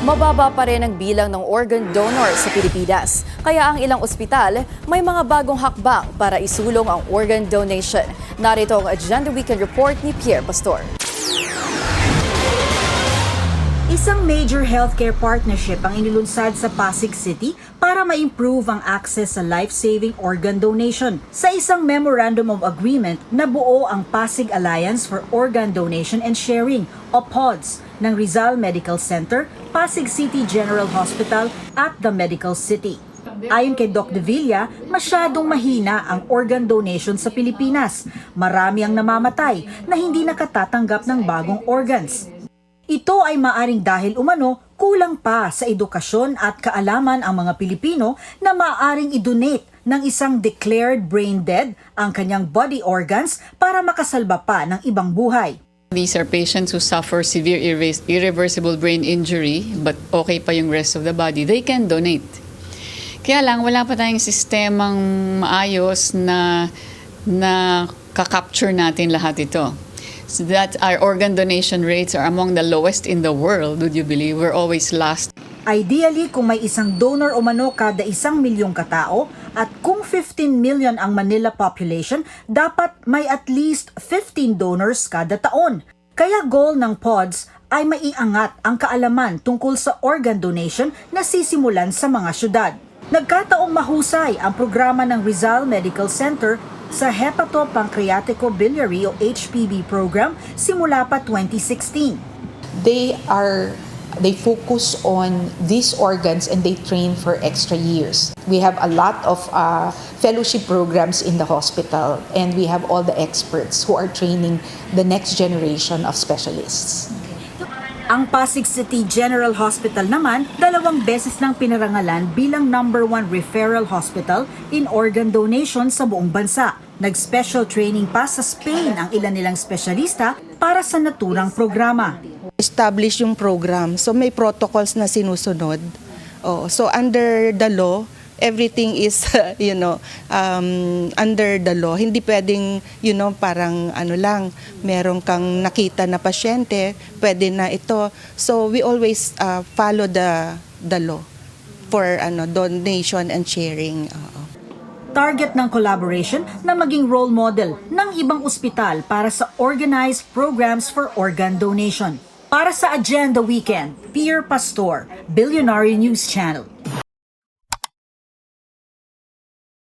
Mababa pa rin ang bilang ng organ donor sa Pilipinas. Kaya ang ilang ospital may mga bagong hakbang para isulong ang organ donation. Narito ang Agenda Weekend Report ni Pierre Pastor. Isang major healthcare partnership ang inilunsad sa Pasig City para ma-improve ang access sa life-saving organ donation. Sa isang Memorandum of Agreement, nabuo ang Pasig Alliance for Organ Donation and Sharing o PODS ng Rizal Medical Center, Pasig City General Hospital at The Medical City. Ayon kay Doc De Villa, masyadong mahina ang organ donation sa Pilipinas. Marami ang namamatay na hindi nakatatanggap ng bagong organs. Ito ay maaring dahil umano kulang pa sa edukasyon at kaalaman ang mga Pilipino na maaring i-donate ng isang declared brain dead ang kanyang body organs para makasalba pa ng ibang buhay. These are patients who suffer severe irreversible brain injury but okay pa yung rest of the body. They can donate. Kaya lang wala pa tayong sistemang maayos na kakapture natin lahat ito. So that our organ donation rates are among the lowest in the world. Would you believe? We're always last. Ideally, kung may isang donor o mano kada 1 milyong katao at kung 15 million ang Manila population, dapat may at least 15 donors kada taon. Kaya goal ng PODS ay maiangat ang kaalaman tungkol sa organ donation na sisimulan sa mga syudad. Nagkataong mahusay ang programa ng Rizal Medical Center sa Hepatopancreatico-Biliary o HPB program simula pa 2016. They focus on these organs and they train for extra years. We have a lot of fellowship programs in the hospital and we have all the experts who are training the next generation of specialists. Ang Pasig City General Hospital naman, 2 beses nang pinarangalan bilang #1 referral hospital in organ donation sa buong bansa. Nag-special training pa sa Spain ang ilan nilang espesyalista para sa naturang programa. Establish yung program, so may protocols na sinusunod. So under the law, everything is under the law. Hindi pwedeng parang lang, meron kang nakita na pasyente, pwede na ito. So we always follow the law for donation and sharing. Target ng collaboration na maging role model ng ibang ospital para sa organized programs for organ donation. Para sa Agenda Weekend, Pierre Pastor, Billionaire News Channel.